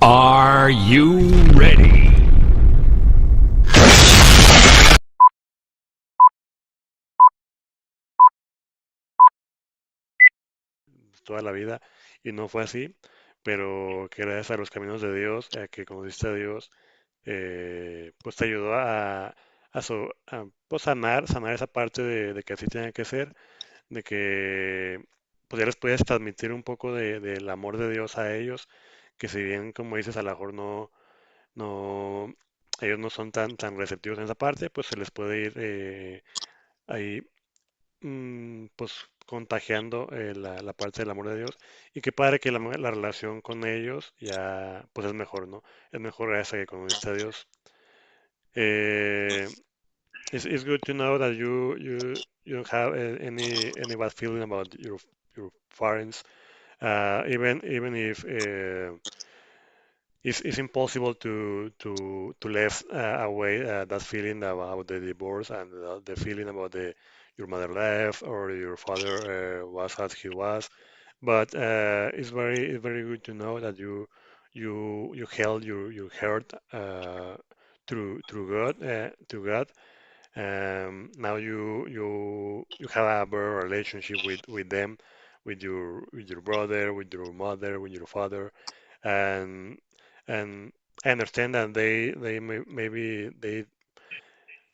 Are you ready? Toda la vida y no fue así, pero que gracias a los caminos de Dios, que conociste a Dios, pues te ayudó pues sanar esa parte de que así tenía que ser, de que pues ya les puedes transmitir un poco del amor de Dios a ellos, que si bien como dices a lo mejor no, ellos no son tan receptivos en esa parte, pues se les puede ir ahí pues contagiando la parte del amor de Dios. Y qué padre que la relación con ellos ya pues es mejor, ¿no? Es mejor esa que conociste a Dios. Eh, it's good to know that you don't have any bad feeling about your parents, even if it's impossible to leave away that feeling about the divorce and the feeling about the your mother left or your father was as he was. But it's very good to know that you held your heart through God to God. Now you have a better relationship with them, with your brother, with your mother, with your father, and and I understand that maybe they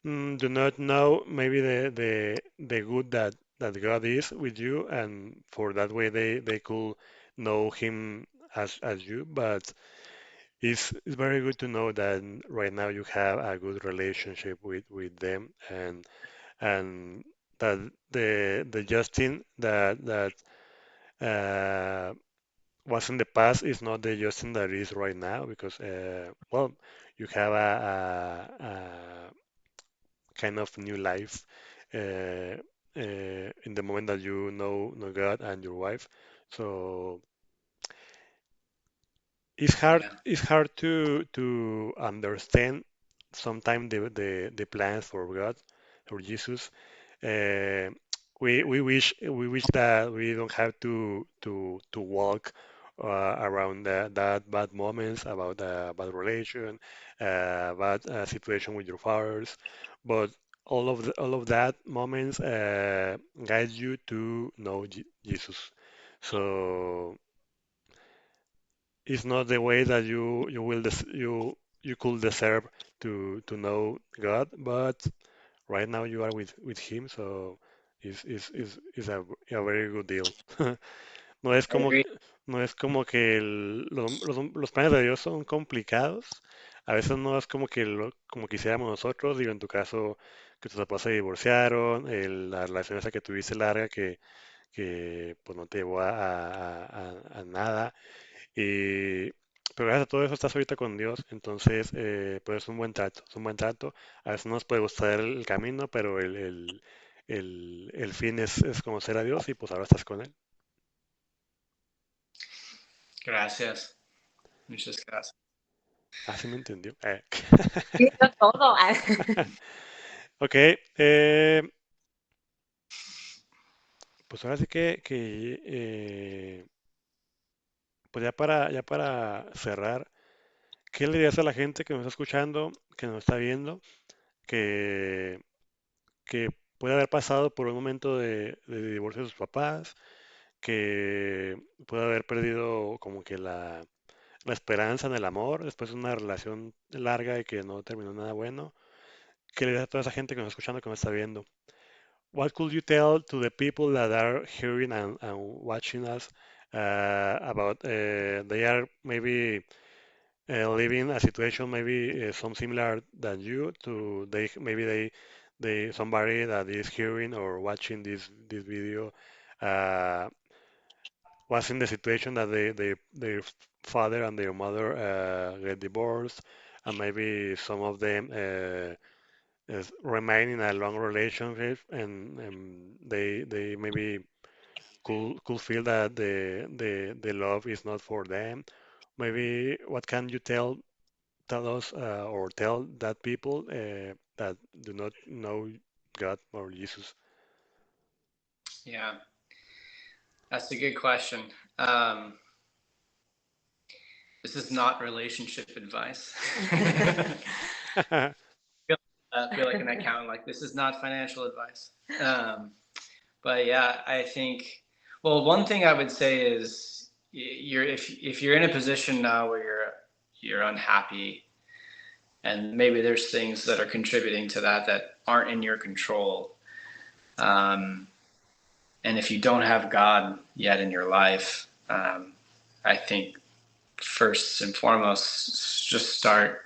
do not know maybe the good that God is with you, and for that way they could know Him as you. But it's very good to know that right now you have a good relationship with them, and that the Justin that uh, was in the past is not the Justin that is right now because well you have a kind of new life in the moment that you know God and your wife. So Yeah. it's hard to understand sometimes the plans for God for Jesus. Uh, we wish that we don't have to walk around that bad moments about bad relation, bad situation with your fathers, but all of that moments guide you to know Jesus. So it's not the way that you could deserve to know God, but right now you are with him, so it's a very good deal. No es I como, agree. no es como que los planes de Dios son complicados. A veces no es como que como quisiéramos nosotros. Digo, en tu caso, que tus papás se divorciaron, la relación esa que tuviste larga que pues no te llevó a nada. Y, pero gracias a todo eso estás ahorita con Dios, entonces pues es un buen trato, es un buen trato. A veces no nos puede gustar el camino, pero el fin es conocer a Dios y pues ahora estás con Él. Gracias. Muchas gracias. Así me entendió. Sí, no todo. Ok, pues ahora sí pues ya para cerrar, ¿qué le dirías a la gente que nos está escuchando, que nos está viendo, que, que puede haber pasado por un momento de divorcio de sus papás, que puede haber perdido como que la esperanza en el amor después de una relación larga y que no terminó nada bueno? ¿Qué le dirías a toda esa gente que nos está escuchando, que nos está viendo? What could you tell to the people that are hearing and watching us about they are maybe living a situation maybe some similar than you to they maybe they somebody that is hearing or watching this video uh, was in the situation that their father and their mother get divorced, and maybe some of them remain in a long relationship, and they maybe could feel that the love is not for them. Maybe what can you tell us or tell that people that do not know God or Jesus? Yeah, that's a good question. Um, This is not relationship advice. I feel like an accountant, like this is not financial advice. But yeah, I think, well, one thing I would say is if you're in a position now where you're unhappy, and maybe there's things that are contributing to that aren't in your control. And if you don't have God yet in your life, I think first and foremost, just start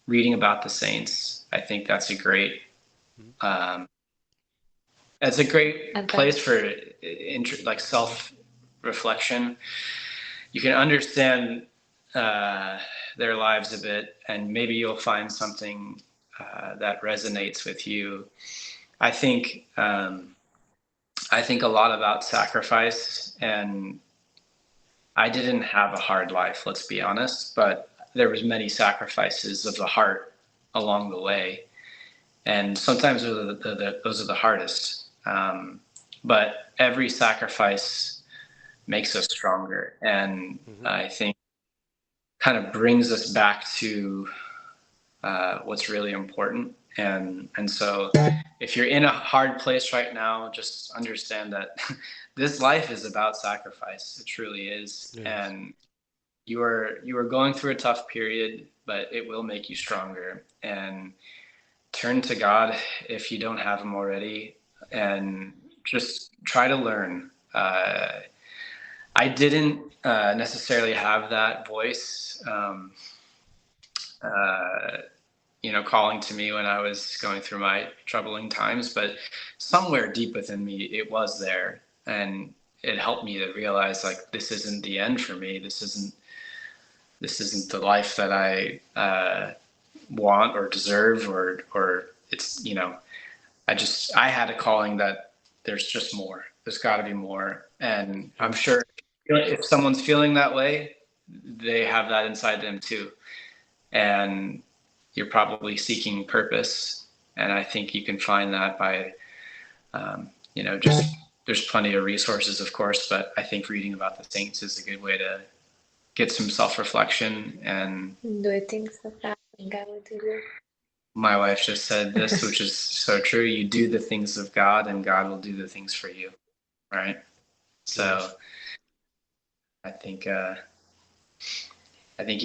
reading about the saints. I think that's a great place for like self-reflection. You can understand their lives a bit, and maybe you'll find something that resonates with you. I think a lot about sacrifice, and I didn't have a hard life, let's be honest, but there was many sacrifices of the heart along the way, and sometimes those are the hardest. But every sacrifice makes us stronger, and I think kind of brings us back to what's really important. And so if you're in a hard place right now, just understand that this life is about sacrifice. It truly is. Yes. And you are going through a tough period, but it will make you stronger. And turn to God if you don't have him already, and just try to learn. I didn't necessarily have that voice, calling to me when I was going through my troubling times, but somewhere deep within me, it was there, and it helped me to realize, like, this isn't the end for me. This isn't the life that I want or deserve, or it's, I had a calling that there's just more. There's got to be more. And I'm sure if someone's feeling that way, they have that inside them too. And you're probably seeking purpose. And I think you can find that by, just, there's plenty of resources, of course, but I think reading about the saints is a good way to get some self-reflection. And do things that God will do. My wife just said this, which is so true. You do the things of God, and God will do the things for you, right? So I think you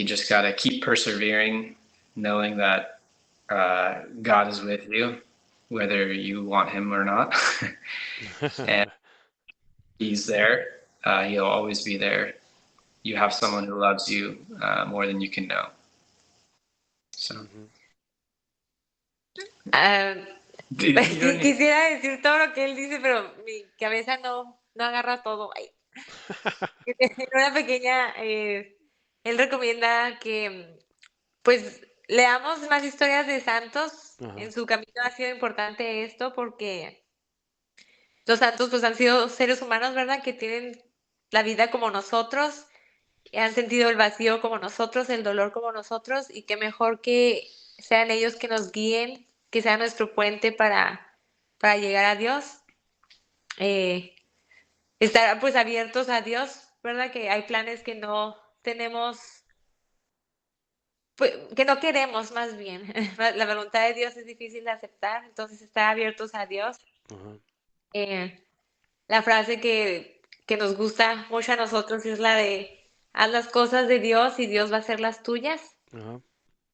just got to keep persevering, knowing that God is with you, whether you want him or not. And he's there. He'll always be there. You have someone who loves you more than you can know. So. Quisiera decir todo lo que él dice, pero mi cabeza no agarra todo. Una pequeña, él recomienda que pues leamos más historias de santos. En su camino ha sido importante esto porque los santos pues han sido seres humanos, ¿verdad? Que tienen la vida como nosotros, han sentido el vacío como nosotros, el dolor como nosotros, y qué mejor que sean ellos que nos guíen, que sea nuestro puente para llegar a Dios. Estar pues abiertos a Dios, ¿verdad? Que hay planes que no tenemos, pues, que no queremos, más bien. La voluntad de Dios es difícil de aceptar, entonces estar abiertos a Dios. La frase que nos gusta mucho a nosotros es la de haz las cosas de Dios y Dios va a hacer las tuyas.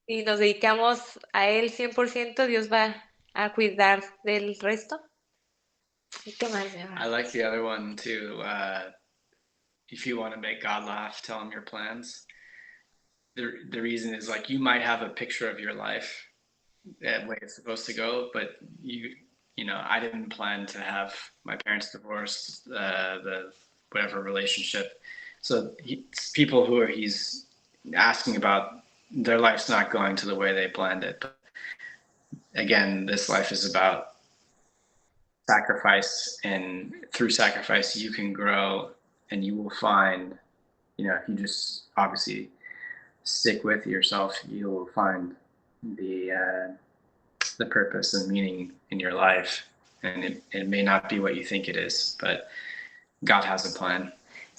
Y nos dedicamos a Él 100%, Dios va a cuidar del resto. ¿Qué más? I like the other one too. If you want to make God laugh, tell him your plans. The reason is, like, you might have a picture of your life that way it's supposed to go, but I didn't plan to have my parents divorce, the whatever relationship. So people who he's asking about, their life's not going to the way they planned it. But again, this life is about sacrifice, and through sacrifice you can grow, and you will find, if you just obviously stick with yourself, you will find the purpose and meaning in your life. And it may not be what you think it is, but God has a plan.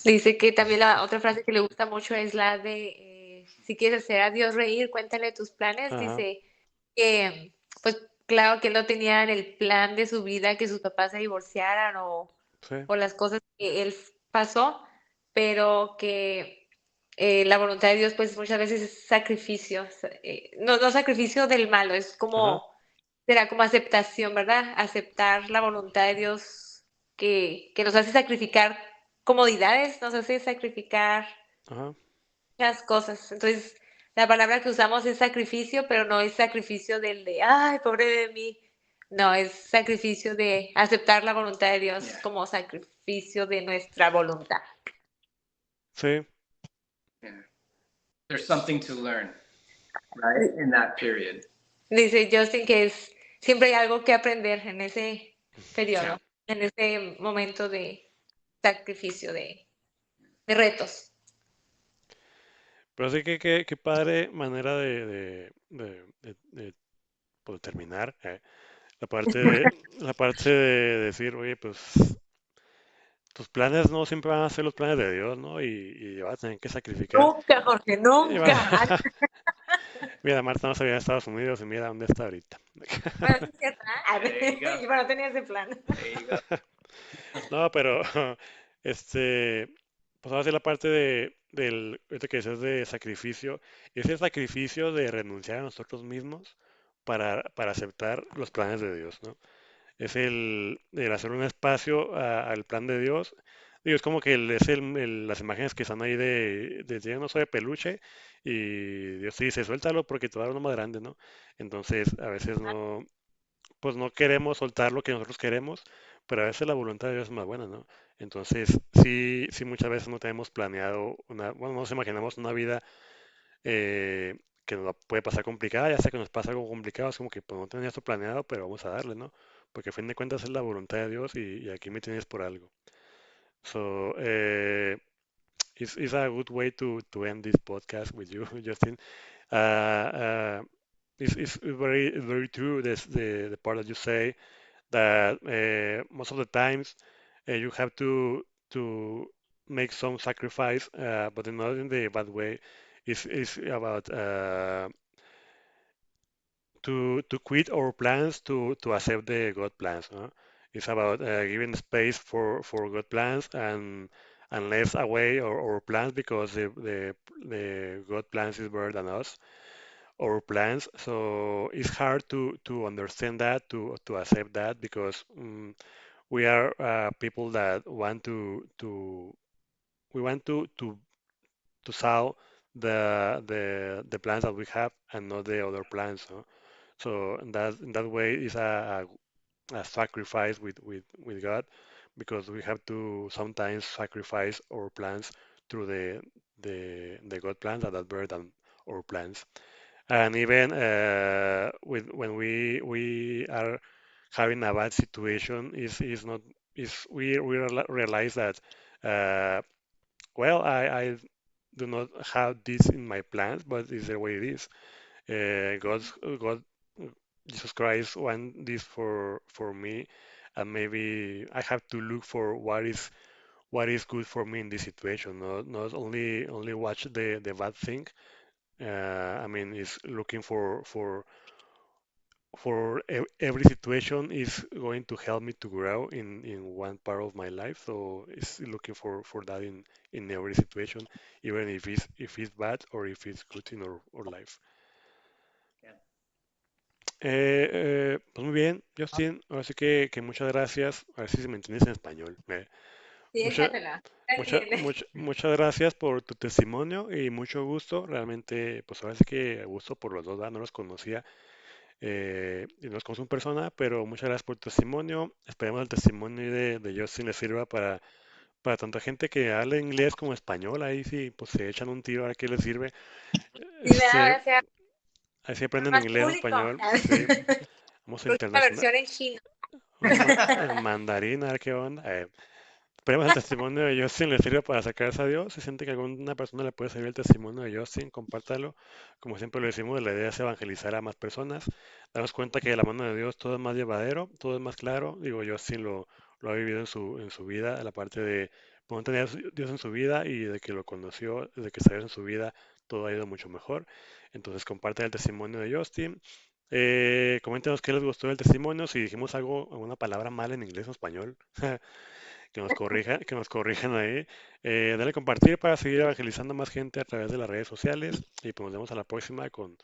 Dice que también la otra frase que le gusta mucho es la de si quieres hacer a Dios reír, cuéntale tus planes. Ajá, Dice que, pues claro que él no tenía en el plan de su vida que sus papás se divorciaran sí, o las cosas que él pasó, pero que la voluntad de Dios pues muchas veces es sacrificio, no sacrificio del malo, es ajá, como, será como aceptación, ¿verdad? Aceptar la voluntad de Dios que nos hace sacrificar comodidades, nos hace sacrificar ajá. muchas cosas. Entonces, la palabra que usamos es sacrificio, pero no es sacrificio del de, ay, pobre de mí. No, es sacrificio de aceptar la voluntad de Dios Yeah. como sacrificio de nuestra voluntad. Sí, Yeah. There's something to learn, right? In that period. Dice Justin que siempre hay algo que aprender en ese periodo, Yeah. en ese momento de sacrificio, de retos. pero sí que qué padre manera pues, terminar. La parte de decir, oye, pues tus planes no siempre van a ser los planes de Dios, ¿no? Y vas a tener que sacrificar. Nunca, Jorge, Y va- nunca. Mira, Marta no se veía en Estados Unidos y mira dónde está ahorita. Bueno, sí es cierto. There you go. Yo no tenía ese plan. There you go. No, pero este, pues ahora sí la parte esto que dices de sacrificio, es el sacrificio de renunciar a nosotros mismos para aceptar los planes de Dios, ¿no? Es el hacer un espacio al plan de Dios. Digo, es como que las imágenes que están ahí de yo no soy de peluche y Dios te dice, suéltalo porque te va a dar uno más grande, ¿no? Entonces, a veces no, pues no queremos soltar lo que nosotros queremos, pero a veces la voluntad de Dios es más buena, ¿no? Entonces, sí, sí muchas veces no tenemos planeado bueno, no nos imaginamos una vida que nos puede pasar complicada, ya sea que nos pasa algo complicado, es como que pues, no tenía esto planeado, pero vamos a darle, ¿no? Porque a fin de cuentas es la voluntad de Dios y aquí me tienes por algo. So, it's a good way to end this podcast with you, Justin. Uh, uh, it's very true, the part that you say that most of the times you have to make some sacrifice, but not in the bad way. It's about to quit our plans to accept the God plans. No? It's about giving space for God plans and less away our plans because the God plans is better than us our plans. So it's hard to understand that to accept that because we are people that want to we want to solve the plans that we have and not the other plans. No? So in that way is a sacrifice with God because we have to sometimes sacrifice our plans through the God plans that are better than our plans. And even when we are having a bad situation, is not is we realize that uh, well I do not have this in my plans, but it's the way it is. God, Jesus Christ want this for me, and maybe I have to look for what is good for me in this situation. Not only watch the bad thing. I mean, is looking for every situation is going to help me to grow in one part of my life. So it's looking for that in every situation, even if it's bad or if it's good in our life. Yeah. Pues muy bien, Justin. Ahora sí que muchas gracias. A ver si me entiendes en español. Sí, Mucha, échatela. muchas gracias por tu testimonio y mucho gusto. Realmente, pues ahora sí que gusto por los dos, ¿verdad? No los conocía y no los conozco en persona, pero muchas gracias por tu testimonio. Esperemos el testimonio de Justin les sirva para tanta gente que habla inglés como español. Ahí sí, pues se echan un tiro a ver qué les sirve. Sí, me da Este, gracia. ahí sí aprenden Más inglés, público. español. Sí, vamos a Próxima internacional. versión en chino. En mandarín, a ver qué onda. Esperemos el testimonio de Justin le sirve para acercarse a Dios. Si siente que a alguna persona le puede servir el testimonio de Justin, compártalo. Como siempre lo decimos, la idea es evangelizar a más personas. Darnos cuenta que de la mano de Dios todo es más llevadero, todo es más claro. Digo, Justin lo ha vivido en su vida, la parte de por no tener a Dios en su vida y de que lo conoció, desde que está Dios en su vida, todo ha ido mucho mejor. Entonces compartan el testimonio de Justin. Coméntenos qué les gustó del testimonio, si dijimos algo, alguna palabra mal en inglés o español, que nos corrijan ahí. Dale a compartir para seguir evangelizando a más gente a través de las redes sociales. Y pues nos vemos a la próxima con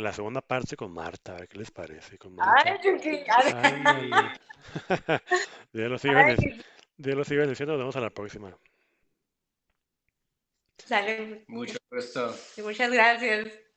la segunda parte con Marta, a ver qué les parece, con Marta. Ay, Chucky. Ándale. Dios los siga bendiciendo. Ay, Dios los siga bendiciendo. Nos vemos a la próxima. sale. Mucho gusto. Muchas gracias.